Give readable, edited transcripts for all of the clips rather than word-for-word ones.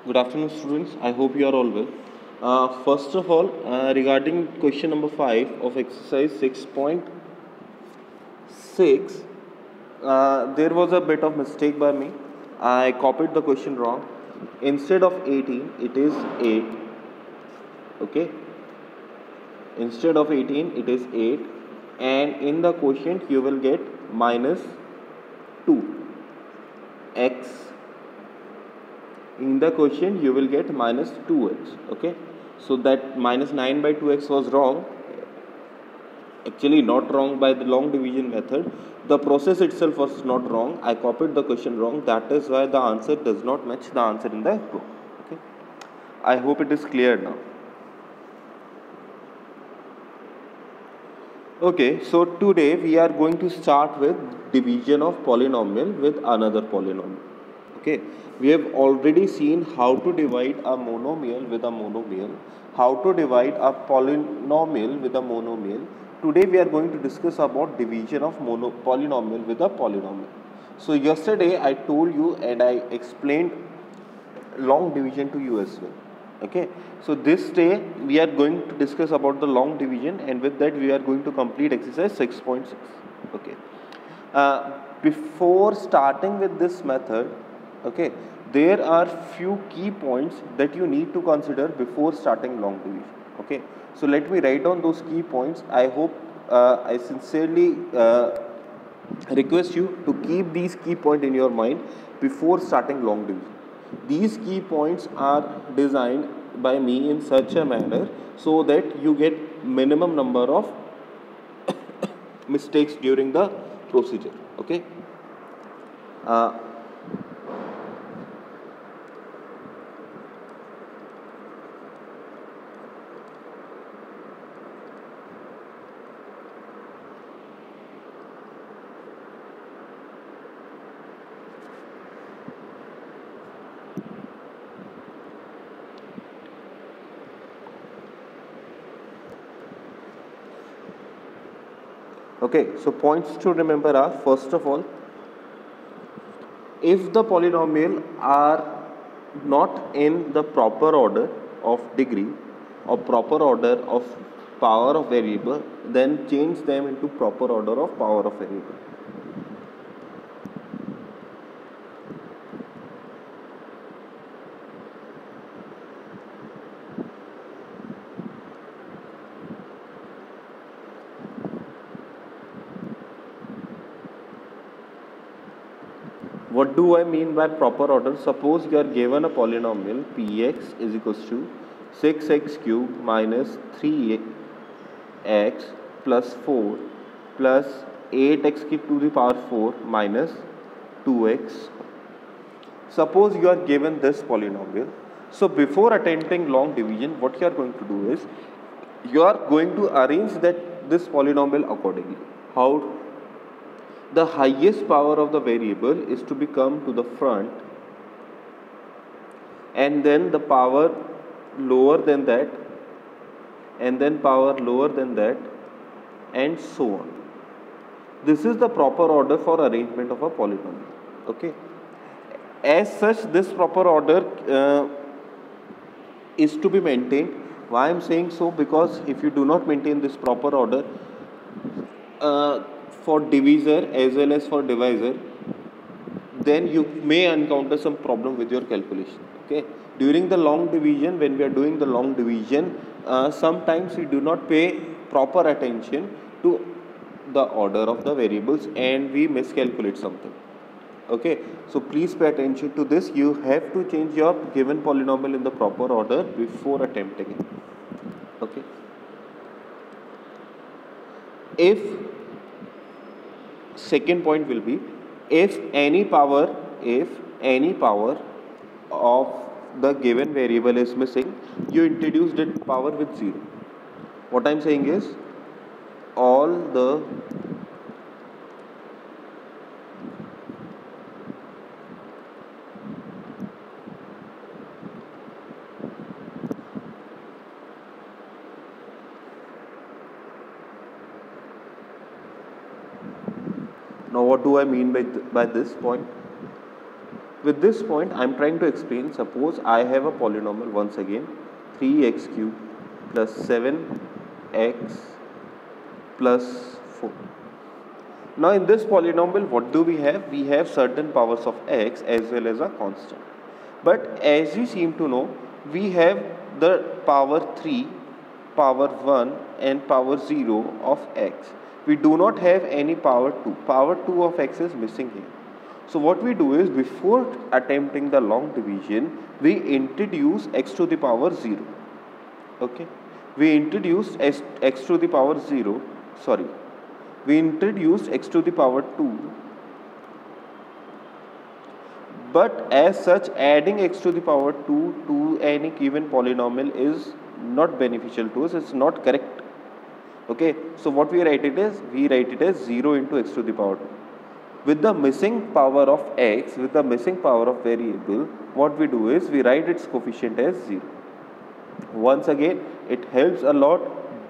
Good afternoon, students. I hope you are all well. First of all, regarding question number 5 of exercise 6.6, there was a bit of mistake by me. I copied the question wrong. Instead of 18, it is 8. Okay. Instead of 18, it is 8. And in the quotient, you will get minus 2 x. In the quotient you will get minus 2x. Okay, so that minus 9 by 2x was wrong, actually not wrong by the long division method. The process itself was not wrong. I copied the question wrong. That is why the answer does not match the answer in the book. Okay, I hope it is clear now. Okay, so today we are going to start with division of polynomial with another polynomial. Okay, we have already seen how to divide a monomial with a monomial, how to divide a polynomial with a monomial. Today we are going to discuss about division of polynomial with a polynomial. So yesterday I told you and I explained long division to you as well. Okay, so this day we are going to discuss about the long division, and with that we are going to complete exercise 6.6. Okay, before starting with this method, okay, there are few key points that you need to consider before starting long division. Okay, so let me write down those key points. I hope I sincerely request you to keep these key points in your mind before starting long division. These key points are designed by me in such a manner so that you get minimum number of mistakes during the procedure. Okay, uh, okay, so points to remember are, first of all, if the polynomial are not in the proper order of degree or proper order of power of variable, then change them into proper order of power of variable. What do I mean by proper order? Suppose you are given a polynomial px is equals to 6x cube minus 3x plus 4 plus 8x to the power 4 minus 2x. Suppose you are given this polynomial. So before attempting long division, what you are going to do is you are going to arrange that this polynomial accordingly. How? The highest power of the variable is to be come to the front, and then the power lower than that, and then power lower than that, and so on. This is the proper order for arrangement of a polynomial. Okay, as such this proper order is to be maintained. Why I am saying so? Because if you do not maintain this proper order for divisor as well as for divisor, then you may encounter some problem with your calculation. Okay, during the long division, when we are doing the long division, sometimes we do not pay proper attention to the order of the variables and we miscalculate something. Okay, so please pay attention to this. You have to change your given polynomial in the proper order before attempting it. Okay, if second point will be, if any power of the given variable is missing, you introduce that power with 0. What I am saying is, all the now what do I mean by this point? With this point, I am trying to explain, suppose I have a polynomial once again, 3x cube plus 7x plus 4. Now in this polynomial, what do we have? We have certain powers of x as well as a constant. But as you seem to know, we have the power 3, power 1 and power 0 of x. We do not have any power 2. Power 2 of x is missing here. So what we do is, before attempting the long division, we introduce x to the power 0. Okay, we introduced x to the power 0, sorry, we introduced x to the power 2, but as such adding x to the power 2 to any given polynomial is not beneficial to us, it's not correct. Okay, so what we write it is, we write it as 0 into x to the power 2. With the missing power of x, with the missing power of variable, what we do is we write its coefficient as 0. Once again, it helps a lot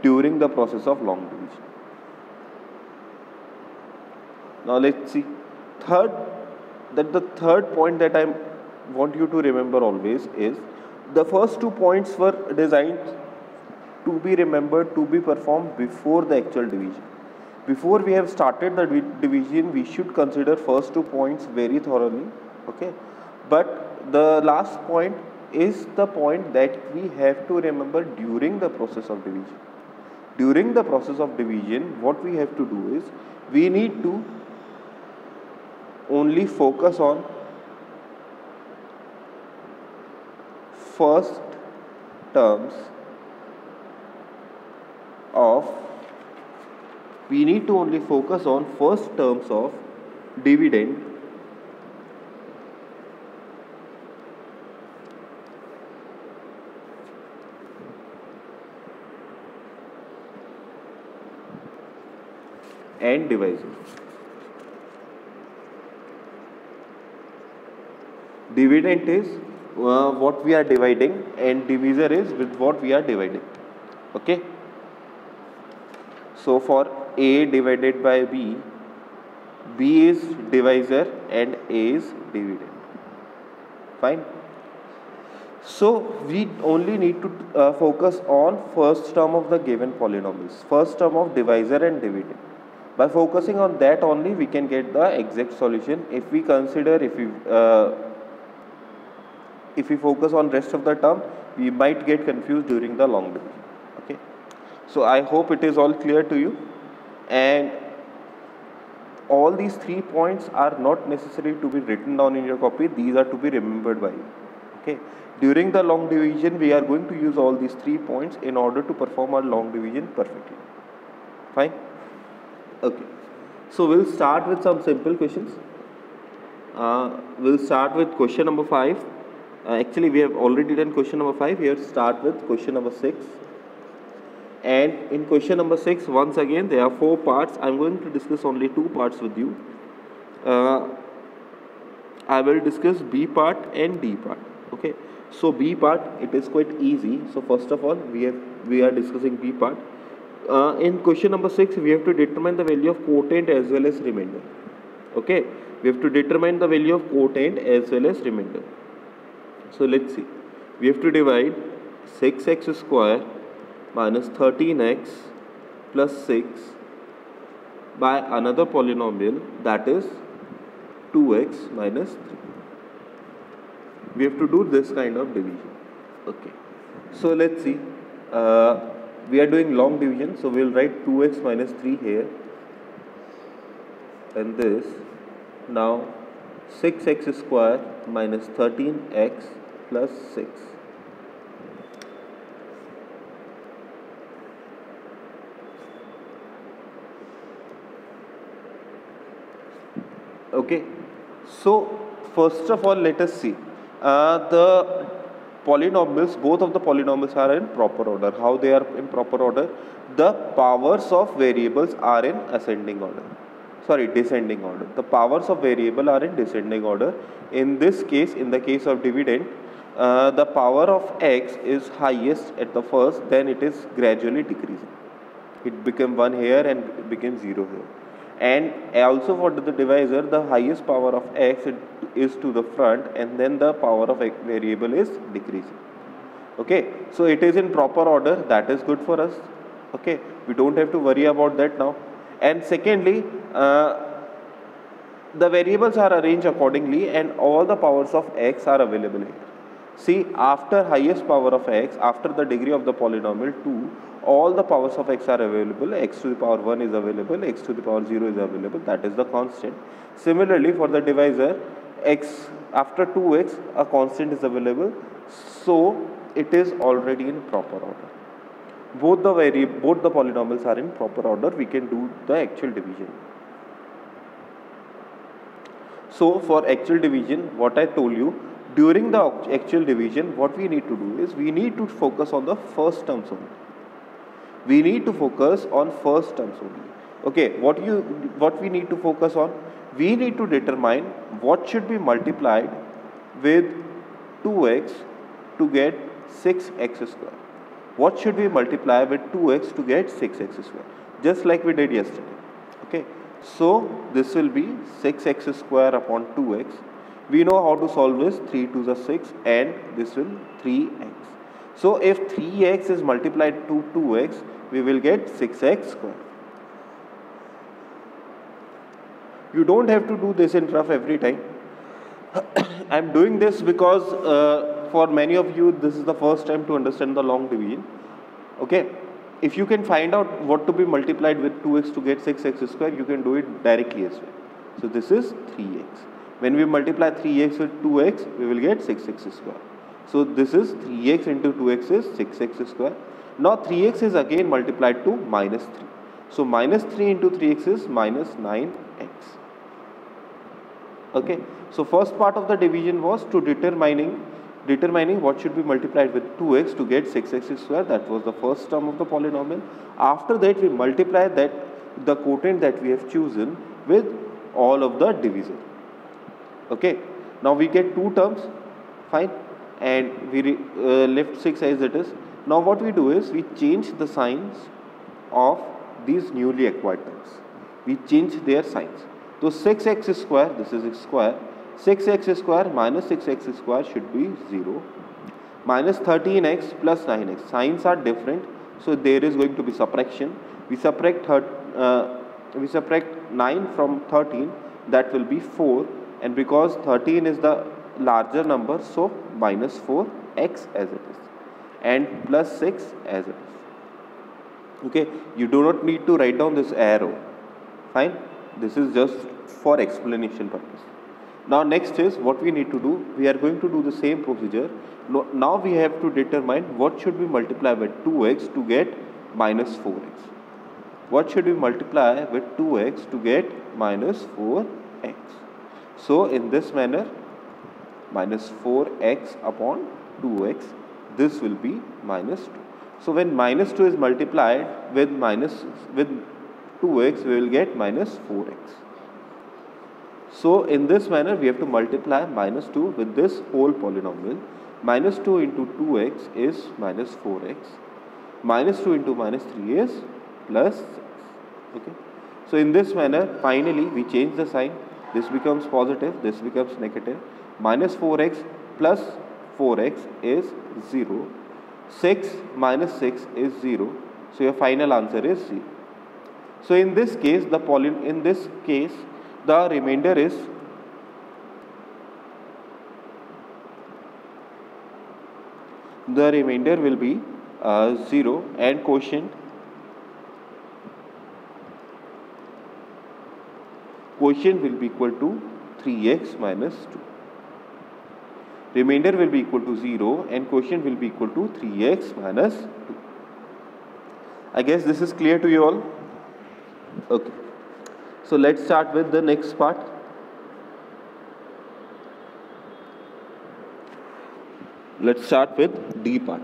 during the process of long division. Now let's see. The third point that I want you to remember always is, the first 2 points were designed to be remembered, to be performed before the actual division. Before we have started the division, we should consider first 2 points very thoroughly. Okay, but the last point is the point that we have to remember during the process of division. During the process of division, what we have to do is, we need to only focus on first terms of dividend and divisor. Dividend is what we are dividing and divisor is with what we are dividing. Okay, so for a divided by b, b is divisor and a is dividend. Fine. So we only need to focus on first term of the given polynomials, first term of divisor and dividend. By focusing on that only, we can get the exact solution. If we consider, if we focus on rest of the term, we might get confused during the long division. Okay, so I hope it is all clear to you, and all these 3 points are not necessary to be written down in your copy. These are to be remembered by you. Okay, during the long division, we are going to use all these 3 points in order to perform our long division perfectly. Fine. Okay, so we'll start with some simple questions. We'll start with question number 5. Actually, we have already done question number 5. Here, start with question number 6. And in question number 6, once again, there are 4 parts. I'm going to discuss only 2 parts with you. I will discuss B part and D part. Okay, so B part, it is quite easy. So first of all, we are discussing B part. In question number 6, we have to determine the value of quotient as well as remainder. Okay, we have to determine the value of quotient as well as remainder. So let's see. We have to divide 6x square minus 13x plus 6 by another polynomial, that is 2x minus 3. We have to do this kind of division. Okay, so let's see. We are doing long division, so we will write 2x minus 3 here, and this. Now 6x square minus 13x plus 6. Okay, so first of all, let us see the polynomials. Both of the polynomials are in proper order. How they are in proper order? The powers of variables are in descending order. The powers of variable are in descending order. In this case, in the case of dividend, the power of x is highest at the first, then it is gradually decreasing. It became 1 here and it became 0 here. and also for the divisor the highest power of x is to the front, and then the power of x variable is decreasing. Okay, so it is in proper order. That is good for us. Okay, we don't have to worry about that now. And secondly, the variables are arranged accordingly, and all the powers of x are available here. See, after highest power of x, after the degree of the polynomial 2, all the powers of x are available. X to the power 1 is available, x to the power 0 is available, that is the constant. Similarly, for the divisor, x after 2x, a constant is available, so it is already in proper order. Both the polynomials are in proper order. We can do the actual division. So for actual division, what I told you, during the actual division, what we need to do is we need to focus on the first terms only. We need to focus on first terms only. Okay, what we need to focus on? We need to determine what should be multiplied with 2x to get 6x square. What should we multiply with 2x to get 6x square? Just like we did yesterday. Okay, so this will be 6x square upon 2x. We know how to solve this. 3 to the 6, and this will 3x. So if 3x is multiplied to 2x, we will get 6x square. You don't have to do this in rough every time. I am doing this because for many of you this is the first time to understand the long division. Okay, if you can find out what to be multiplied with 2x to get 6x square, you can do it directly as well. So this is 3x. When we multiply 3x with 2x, we will get 6x square. So this is 3x into 2x is 6x square. Now 3x is again multiplied to minus 3. So minus 3 into 3x is minus 9x. Okay, so first part of the division was to determining what should be multiplied with 2x to get 6x square. That was the first term of the polynomial. After that, we multiply that the quotient that we have chosen with all of the divisor. Okay, now we get two terms, fine, and we left 6 as it is. Now what we do is we change the signs of these newly acquired terms. We change their signs. So 6x square, this is x square, 6x square minus 6x square should be 0. Minus 13x plus 9x. Signs are different, so there is going to be subtraction. We subtract 9 from 13, that will be 4. And because 13 is the larger number, so minus 4x as it is, and plus 6 as it is. Okay, you do not need to write down this arrow. Fine, this is just for explanation purpose. Now next is what we need to do. We are going to do the same procedure. Now we have to determine what should we multiply with 2x to get minus 4x. What should we multiply with 2x to get minus 4x? So in this manner, minus 4x upon 2x, this will be minus 2. So when minus 2 is multiplied with 2x, we will get minus 4x. So in this manner, we have to multiply minus 2 with this whole polynomial. Minus 2 into 2x is minus 4x. Minus 2 into minus 3 is plus 6. Okay. So in this manner, finally, we change the sign. This becomes positive, this becomes negative. Minus 4x plus 4x is 0. 6 minus 6 is 0. So your final answer is 0. So in this case, the remainder is will be 0, and quotient will be equal to 3x minus 2. Remainder will be equal to 0, and quotient will be equal to 3x minus 2. I guess this is clear to you all. Okay, so let's start with the next part. Let's start with D part.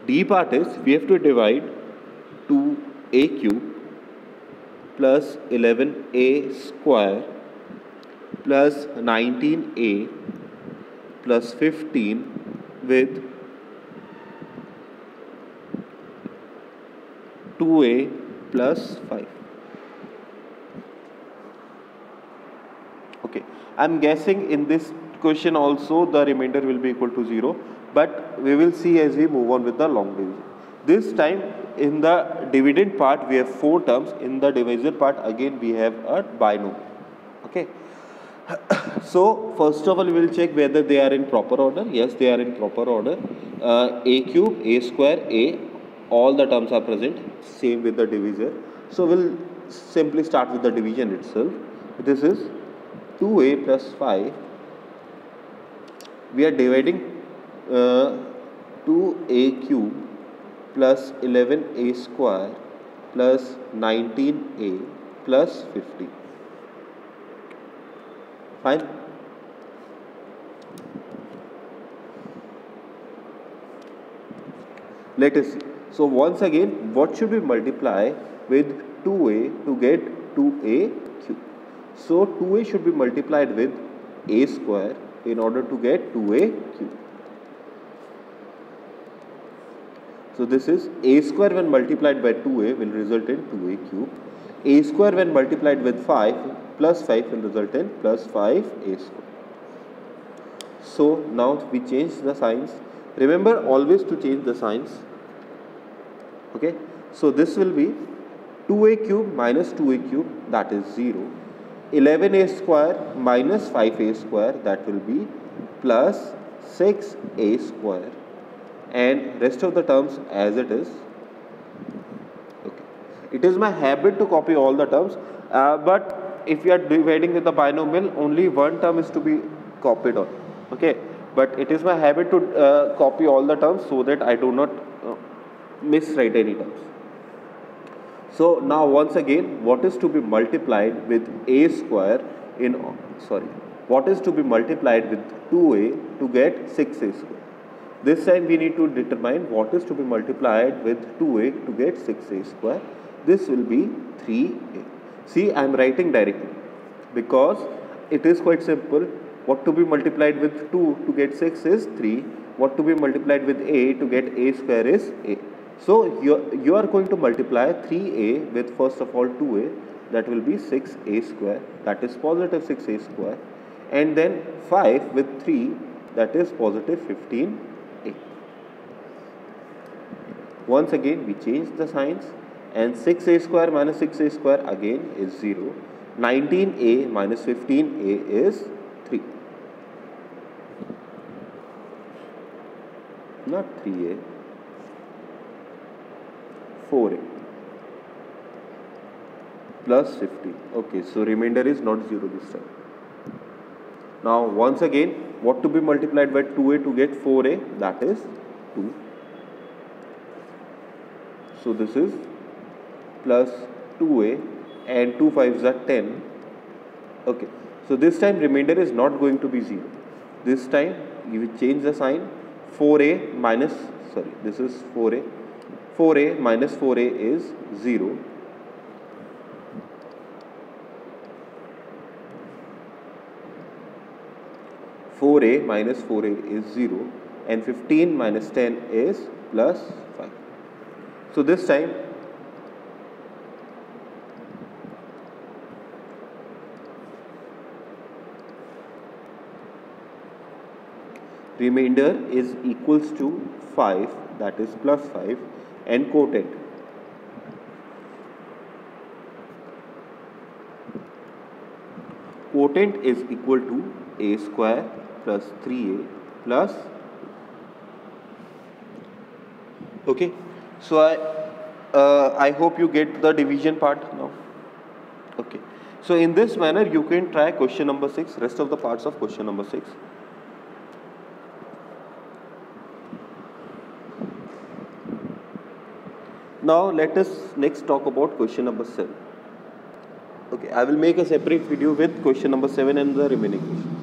D part is we have to divide 2a cube plus 11a square plus 19a plus 15 with 2a plus 5. Okay, I'm guessing in this question also the remainder will be equal to 0, but we will see as we move on with the long division. This time in the dividend part we have 4 terms, in the divisor part again we have a binomial. Okay. So first of all we will check whether they are in proper order. Yes, they are in proper order. A cube, a square, a, all the terms are present, same with the divisor. So we'll simply start with the division itself. This is 2a plus 5. We are dividing 2a cube plus 11a square plus 19a plus 50. Fine. Let us see. So once again, what should we multiply with 2a to get 2a cube? So 2a should be multiplied with a square in order to get 2a cube. So this is a square when multiplied by 2a will result in 2a cube. A square when multiplied with 5 plus 5 will result in plus 5a square. So now we change the signs. Remember always to change the signs. Okay. So this will be 2a cube minus 2a cube, that is 0. 11a square minus 5a square, that will be plus 6a square, and rest of the terms as it is. Okay. It is my habit to copy all the terms, but if you are dividing with the binomial, only one term is to be copied on. Okay. But it is my habit to copy all the terms so that I do not miswrite any terms. So now once again, what is to be multiplied with a square what is to be multiplied with 2a to get 6a square? This time we need to determine what is to be multiplied with 2a to get 6a square. This will be 3a. See, I am writing directly because it is quite simple. What to be multiplied with 2 to get 6 is 3. What to be multiplied with a to get a square is a. So you are going to multiply 3a with first of all 2a, that will be 6a square, that is positive 6a square, and then 5 with 3, that is positive 15a. Once again we change the signs, and 6a square minus 6a square again is 0. 19a minus 15a is 3. Not 3a. 4a plus 15. Okay, so remainder is not 0 this time. Now once again, what to be multiplied by 2a to get 4a, that is 2. So this is plus 2a, and 2 5s are 10. Okay, so this time remainder is not going to be 0. This time you will change the sign. 4a minus, this is 4a. 4a minus 4a is 0. Minus 4a is 0, and 15 minus 10 is plus 5. So this time remainder is equals to 5, that is plus 5, and quotient. Quotient is equal to a square plus 3a plus. Okay, so I hope you get the division part now. Okay, so in this manner you can try question number 6, rest of the parts of question number 6. Now let us next talk about question number 7. Okay, I will make a separate video with question number 7 and the remaining questions.